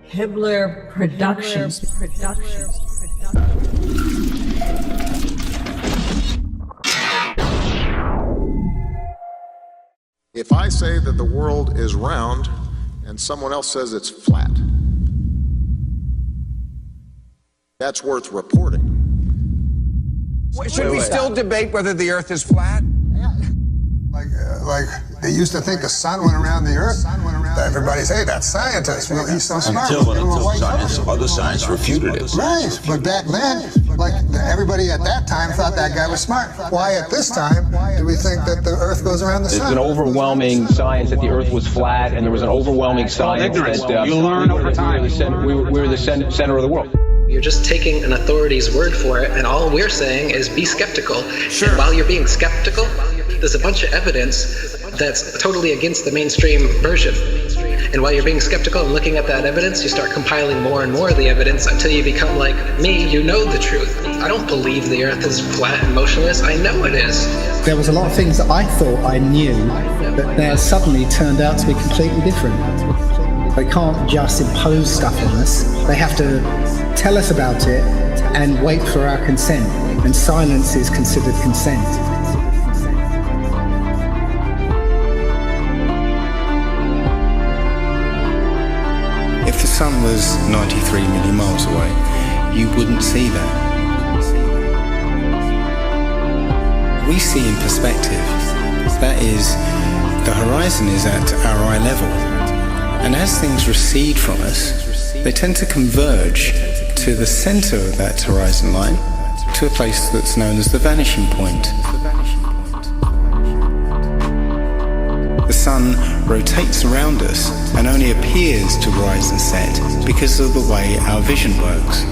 Hibbler Productions. If I say that the world is round and someone else says it's flat, that's worth reporting. Should we still debate whether the Earth is flat? Like they used to think the sun went around the Earth. Everybody's, hey, that's scientist. Well, he's so smart. Until other science refuted it. Right, but back then, like everybody at that time thought that guy was smart. Why at this time do we think that the Earth goes around the sun? There's an overwhelming science that the Earth was flat, and there was an overwhelming science that you'll learn over time. We were the center of the world. You're just taking an authority's word for it, and all we're saying is be skeptical. Sure. And while you're being skeptical, there's a bunch of evidence that's totally against the mainstream version. And while you're being skeptical and looking at that evidence, you start compiling more and more of the evidence until you become like me, you know the truth. I don't believe the Earth is flat and motionless. I know it is. There was a lot of things that I thought I knew that now suddenly turned out to be completely different. They can't just impose stuff on us. They have to tell us about it and wait for our consent. And silence is considered consent. If the sun was 93 million miles away, you wouldn't see that. We see in perspective. That is, the horizon is at our eye level. And as things recede from us, they tend to converge to the center of that horizon line, to a place that's known as the vanishing point. The sun rotates around us and only appears to rise and set because of the way our vision works.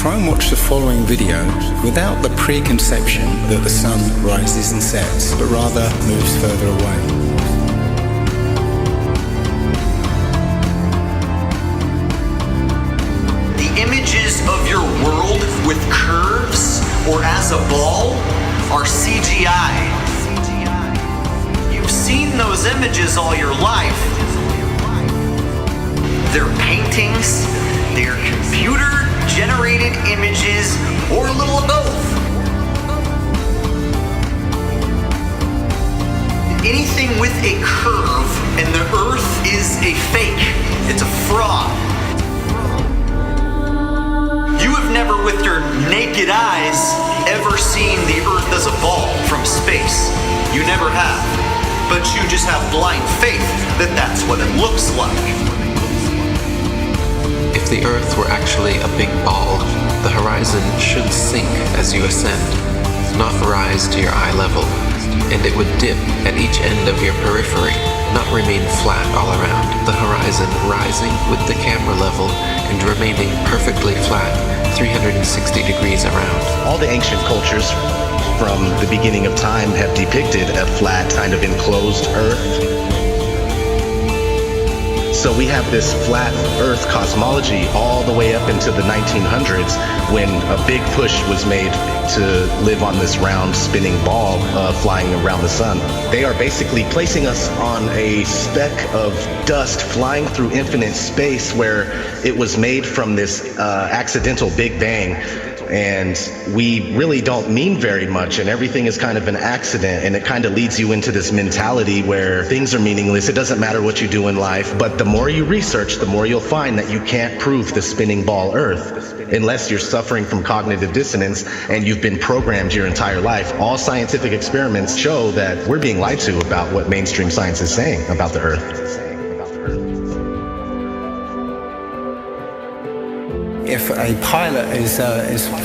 Try and watch the following video without the preconception that the sun rises and sets, but rather moves further away. The images of your world with curves or as a ball are CGI. You've seen those images all your life. They're paintings, they're computer-generated images, or a little of both. Anything with a curve and the Earth is a fake. It's a fraud. You have never with your naked eyes ever seen the Earth as a ball from space. You never have. But you just have blind faith that that's what it looks like. If the Earth were actually a big ball, the horizon should sink as you ascend, not rise to your eye level, and it would dip at each end of your periphery, not remain flat all around, the horizon rising with the camera level and remaining perfectly flat 360 degrees around. All the ancient cultures from the beginning of time have depicted a flat, kind of enclosed Earth. So we have this flat Earth cosmology all the way up into the 1900s when a big push was made to live on this round spinning ball flying around the sun. They are basically placing us on a speck of dust flying through infinite space where it was made from this accidental Big Bang. And we really don't mean very much, and everything is kind of an accident, and it kind of leads you into this mentality where things are meaningless. It doesn't matter what you do in life, but the more you research, the more you'll find that you can't prove the spinning ball Earth unless you're suffering from cognitive dissonance and you've been programmed your entire life. All scientific experiments show that we're being lied to about what mainstream science is saying about the Earth. If a pilot is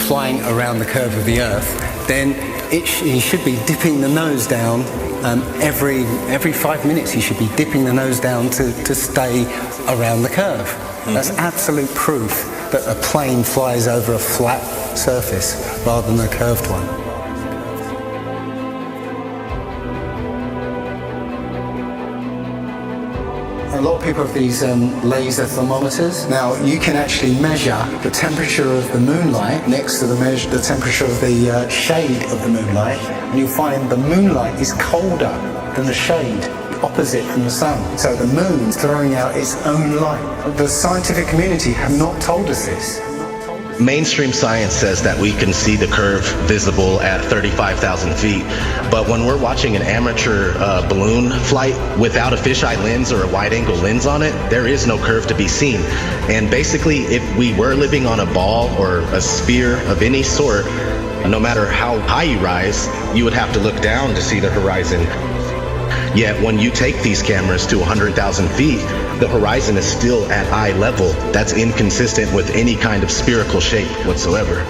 flying around the curve of the Earth, then he should be dipping the nose down every 5 minutes. He should be dipping the nose down to stay around the curve. That's absolute proof that a plane flies over a flat surface rather than a curved one. a lot of people have these laser thermometers. Now, you can actually measure the temperature of the moonlight next to the temperature of the shade of the moonlight, and you'll find the moonlight is colder than the shade opposite from the sun. So the moon's throwing out its own light. The scientific community have not told us this. Mainstream science says that we can see the curve visible at 35,000 feet, but when we're watching an amateur balloon flight without a fisheye lens or a wide-angle lens on it, there is no curve to be seen. And basically, if we were living on a ball or a sphere of any sort, no matter how high you rise, you would have to look down to see the horizon. Yet when you take these cameras to 100,000 feet, the horizon is still at eye level. That's inconsistent with any kind of spherical shape whatsoever.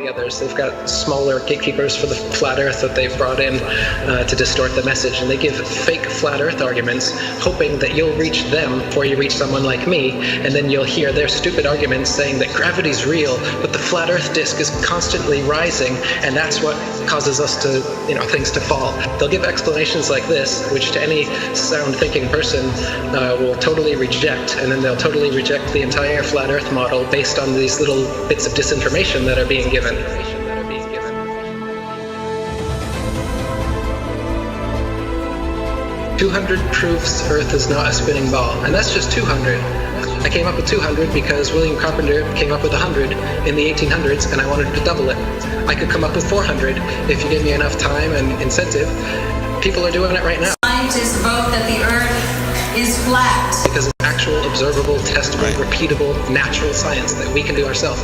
Others. They've got smaller gatekeepers for the flat earth that they've brought in to distort the message, and they give fake flat earth arguments, hoping that you'll reach them before you reach someone like me, and then you'll hear their stupid arguments saying that gravity's real, but the flat earth disk is constantly rising, and that's what causes us to, things to fall. They'll give explanations like this, which to any sound thinking person will totally reject, and then they'll totally reject the entire flat earth model based on these little bits of disinformation that are being given. 200 proofs Earth is not a spinning ball, and that's just 200. I came up with 200 because William Carpenter came up with 100 in the 1800s, and I wanted to double it. I could come up with 400 if you give me enough time and incentive. People are doing it right now. Scientists vote that the Earth is flat. Because it's actual, observable, testable, repeatable, natural science that we can do ourselves.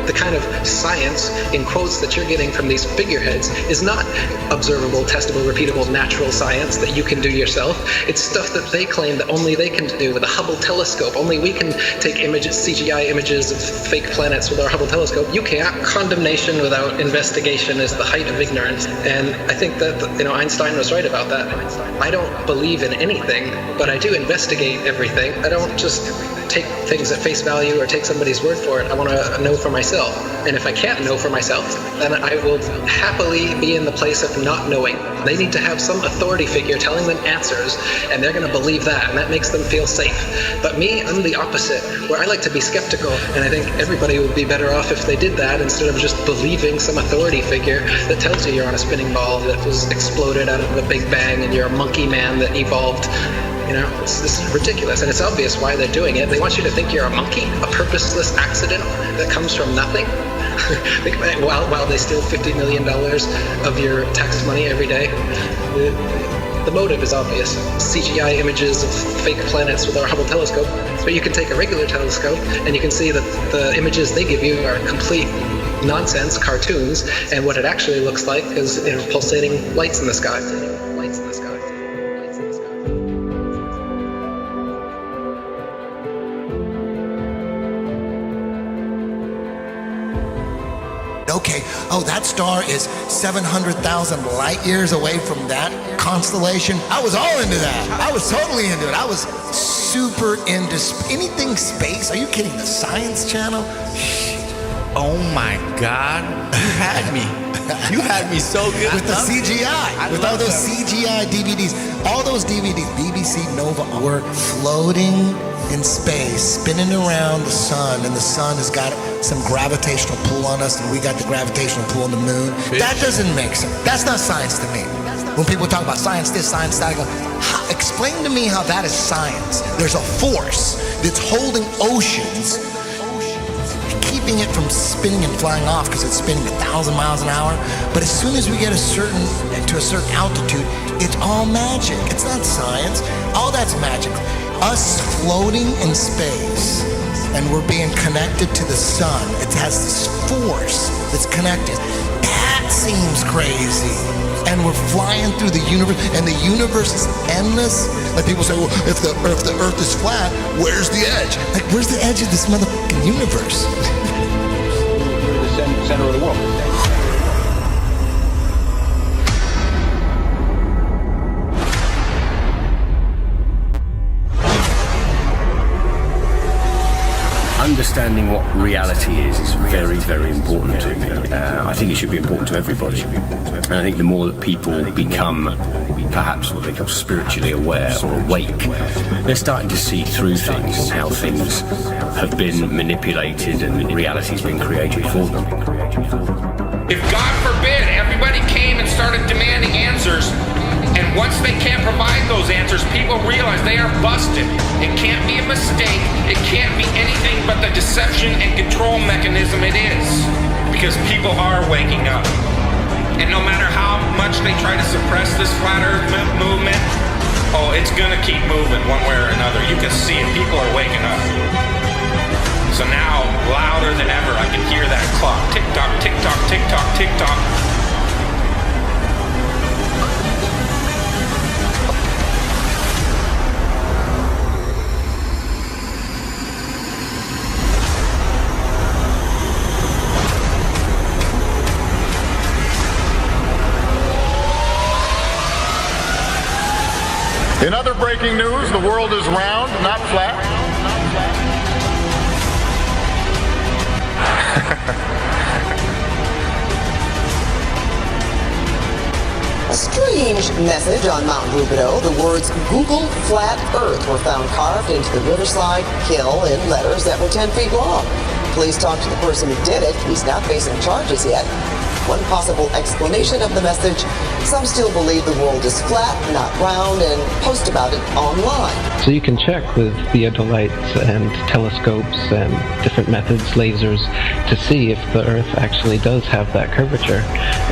The kind of science, in quotes, that you're getting from these figureheads is not observable, testable, repeatable, natural science that you can do yourself. It's stuff that they claim that only they can do with a Hubble telescope. Only we can take images, CGI images of fake planets with our Hubble telescope. You can't. Condemnation without investigation is the height of ignorance. And I think that, Einstein was right about that. I don't believe in anything, but I do investigate everything. I don't just take things at face value or take somebody's word for it. I want to know for myself. And if I can't know for myself, then I will happily be in the place of not knowing. They need to have some authority figure telling them answers, and they're going to believe that, and that makes them feel safe. But me, I'm the opposite, where I like to be skeptical, and I think everybody would be better off if they did that instead of just believing some authority figure that tells you you're on a spinning ball that was exploded out of a big bang and you're a monkey man that evolved. It's ridiculous, and it's obvious why they're doing it. They want you to think you're a monkey, a purposeless accident that comes from nothing. Think about it, while they steal $50 million of your tax money every day. The motive is obvious. CGI images of fake planets with our Hubble telescope, but you can take a regular telescope and you can see that the images they give you are complete nonsense, cartoons, and what it actually looks like is pulsating lights in the sky. Okay, that star is 700,000 light years away from that constellation. I was all into that. I was totally into it. I was super into anything space. Are you kidding? The Science Channel? Oh my God, you had me. You had me so good. With the CGI, with all those CGI DVDs. All those DVDs, BBC Nova, were floating in space, spinning around the sun, and the sun has got some gravitational pull on us, and we got the gravitational pull on the moon. That doesn't make sense. That's not science to me. When people talk about science this, science that, I go, explain to me how that is science. There's a force that's holding oceans, keeping it from spinning and flying off because it's spinning 1,000 miles an hour. But as soon as we get to a certain altitude, it's all magic. It's not science. All that's magic. Us floating in space, and we're being connected to the sun. It has this force that's connected. That seems crazy. And we're flying through the universe, and the universe is endless. Like people say, well, if the Earth is flat, where's the edge? Like, where's the edge of this motherfucking universe? We're the center of the world. understanding what reality is very, very important to me. I think it should be important to everybody. And I think the more that people become perhaps what they call spiritually aware or awake, they're starting to see through things and how things have been manipulated and reality's been created for them. If God forbid everybody came and started demanding answers, and once they can't provide those answers, people realize they are busted. It can't be a mistake. It can't be anything but the deception and control mechanism it is. Because people are waking up. And no matter how much they try to suppress this flat earth movement, oh, it's gonna keep moving one way or another. You can see it. People are waking up. So now, louder than ever, I can hear that clock. Tick-tock, tick-tock, tick-tock, tick-tock. In other breaking news, the world is round, not flat. A strange message on Mount Rubidoux. The words Google Flat Earth were found carved into the riverside hill in letters that were 10 feet long. Police talked to the person who did it. He's not facing charges yet. One possible explanation of the message: some still believe the world is flat, not round, and post about it online. So you can check with theodolites and telescopes and different methods, lasers, to see if the Earth actually does have that curvature.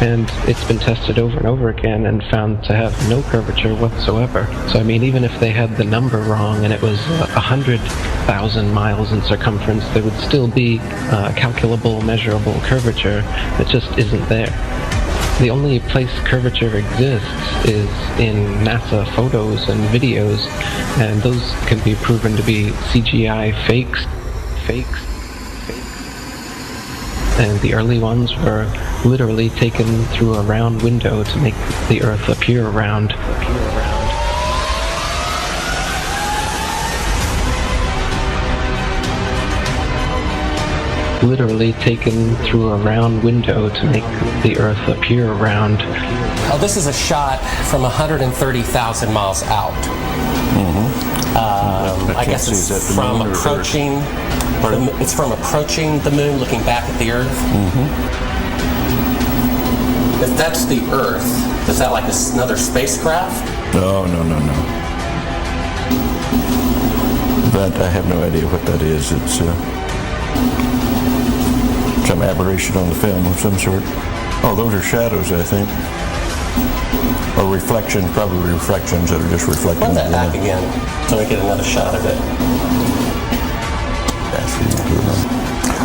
And it's been tested over and over again and found to have no curvature whatsoever. So I mean, even if they had the number wrong and it was 100,000 miles in circumference, there would still be calculable, measurable curvature that just isn't there. The only place curvature exists is in NASA photos and videos, and those can be proven to be CGI fakes. And the early ones were literally taken through a round window to make the Earth appear round. Literally taken through a round window to make the Earth appear round. Oh, this is a shot from 130,000 miles out. I guess it's from approaching. It's from approaching the moon, looking back at the Earth. If that's the Earth, is that like another spacecraft? No. That I have no idea what that is. It's some aberration on the film of some sort. Oh, those are shadows, I think. Or reflections, probably reflections that are just reflecting. Run that back again so we get another shot of it.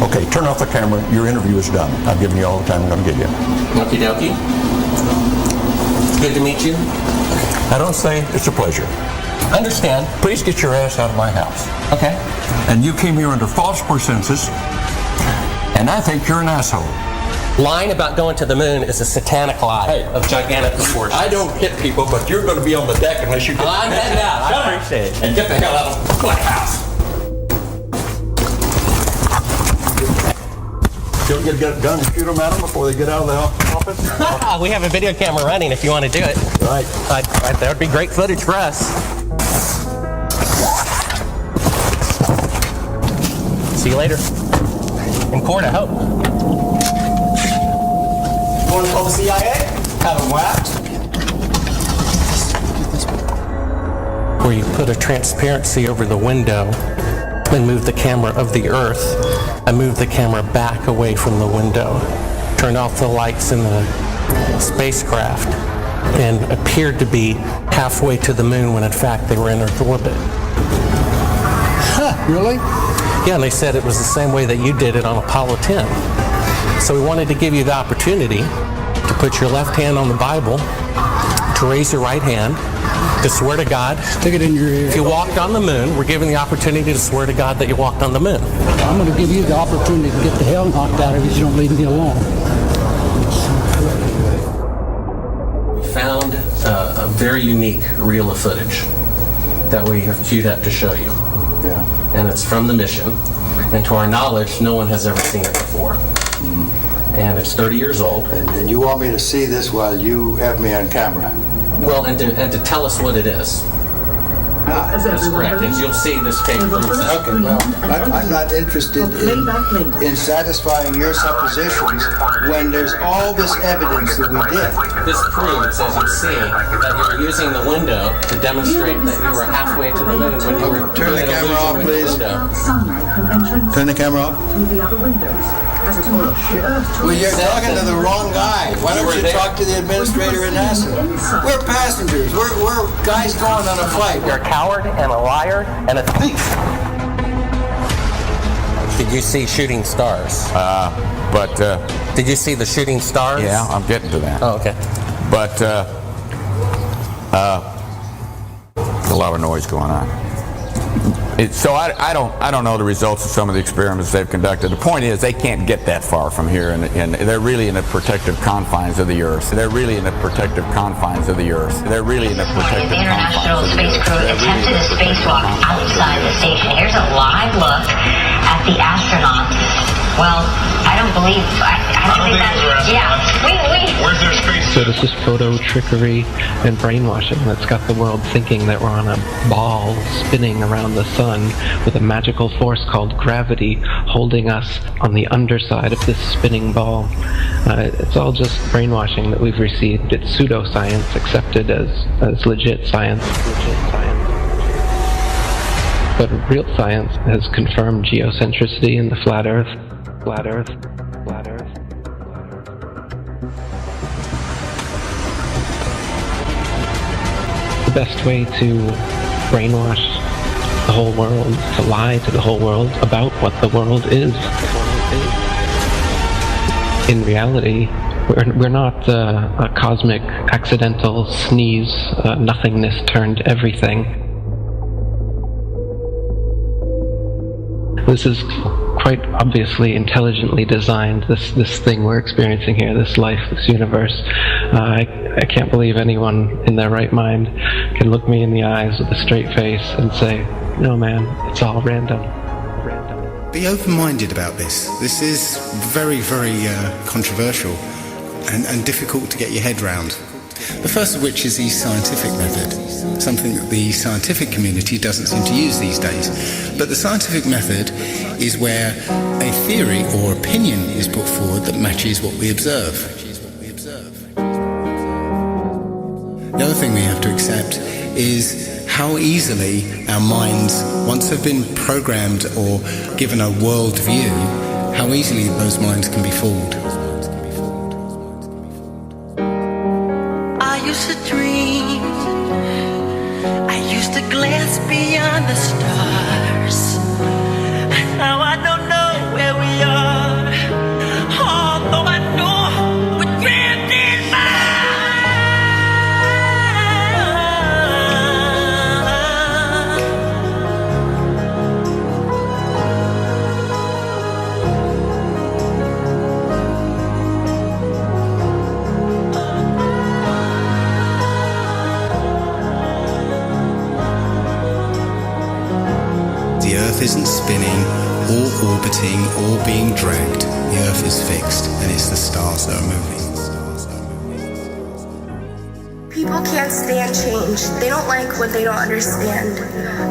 Okay, turn off the camera. Your interview is done. I've given you all the time I'm going to give you. Okie dokie. Good to meet you. I don't say it's a pleasure. Understand. Please get your ass out of my house. Okay. And you came here under false pretenses, and I think you're an asshole. Lying about going to the moon is a satanic lie of gigantic proportions. I don't hit people, but you're going to be on the deck unless you get... I'm heading out. I appreciate it. And get the hell out of my house. You'll get a gun and shoot them at them before they get out of the office? We have a video camera running if you want to do it. Right. That would be great footage for us. See you later. In court, I hope. Want to call the CIA? Have them whacked? Where you put a transparency over the window and move the camera of the Earth and move the camera back away from the window. Turned off the lights in the spacecraft and appeared to be halfway to the moon when in fact they were in Earth orbit. Huh, really? Yeah, and they said it was the same way that you did it on Apollo 10. So we wanted to give you the opportunity to put your left hand on the Bible, to raise your right hand, to swear to God. Stick it in your ear. If you walked on the moon, we're giving the opportunity to swear to God that you walked on the moon. I'm going to give you the opportunity to get the hell knocked out of you if you don't leave me alone. We found a very unique reel of footage that we have queued up to show you. Yeah. And it's from the mission. And to our knowledge, no one has ever seen it before. And it's 30 years old. And you want me to see this while you have me on camera? Well, and to tell us what it is. That's correct. And you'll see this tape proves that. Okay, well, I'm not interested in satisfying your suppositions when there's all this evidence that we did. This proves, as you see, that you were using the window to demonstrate that you were halfway to the moon when you were Turn the camera off, please. Turn the camera off. Well, you're talking to the wrong guy. Why don't you talk to the administrator at NASA? We're passengers. We're guys going on a flight. You're a coward and a liar and a thief. Did you see shooting stars? Did you see the shooting stars? Yeah, I'm getting to that. Oh, okay. But there's a lot of noise going on. So I don't know the results of some of the experiments they've conducted. The point is they can't get that far from here, and they're really in the protective confines of the Earth. They're really in the protective confines of the Earth. They're really in the protective International Space Crew attempted a spacewalk outside the station. Here's a live look at the astronauts. Well, I don't believe. I don't think that's. Yeah, Where's their space? So this is photo trickery and brainwashing that's got the world thinking that we're on a ball spinning around the sun with a magical force called gravity holding us on the underside of this spinning ball. It's all just brainwashing that we've received. It's pseudoscience accepted as legit science. But real science has confirmed geocentricity in the flat Earth. Flat Earth. Flat Earth. The best way to brainwash the whole world, to lie to the whole world about what the world is. In reality, we're not a cosmic accidental sneeze, nothingness turned everything. This is quite obviously intelligently designed, this thing we're experiencing here, this life, this universe. I can't believe anyone in their right mind can look me in the eyes with a straight face and say, no man, it's all random. Be open-minded about this. This is very, very controversial and difficult to get your head round. The first of which is the scientific method, something that the scientific community doesn't seem to use these days. But the scientific method is where a theory or opinion is put forward that matches what we observe. The other thing we have to accept is how easily our minds, once they've been programmed or given a world view, how easily those minds can be fooled. I used to dream, I used to glance beyond the stars. Now I don't know where we are, although I know we're drifting by. The Earth isn't spinning or orbiting or being dragged. The Earth is fixed, and it's the stars that are moving. People can't stand change. They don't like what they don't understand.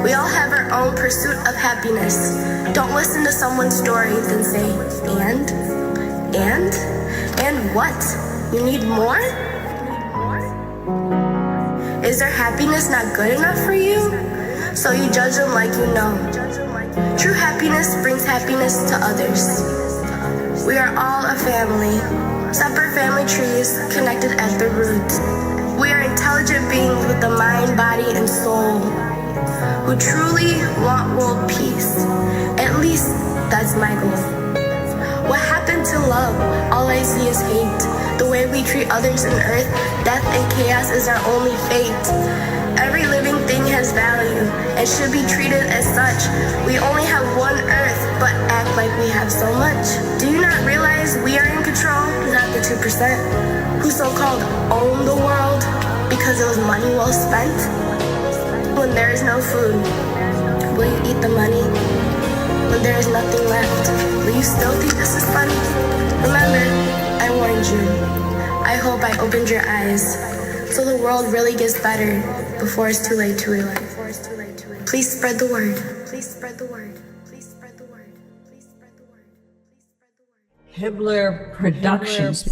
We all have our own pursuit of happiness. Don't listen to someone's story, then say, and what? You need more? Is their happiness not good enough for you? So you judge them like you know. True happiness brings happiness to others. We are all a family, separate family trees connected at the root. We are intelligent beings with the mind, body, and soul who truly want world peace. At least that's my goal. What happened to love? All I see is hate. The way we treat others on earth, death and chaos is our only fate. Every living thing has value and should be treated as such. We only have one earth, but act like we have so much. Do you not realize we are in control, not the 2%, who so-called own the world because it was money well spent? When there is no food, will you eat the money? when there is nothing left, will you still think this is funny? Remember, I warned you. I hope I opened your eyes so the world really gets better before it's too late to realize. Please spread the word. Please spread the word. Please spread the word. Please spread the word. Hibbler Productions.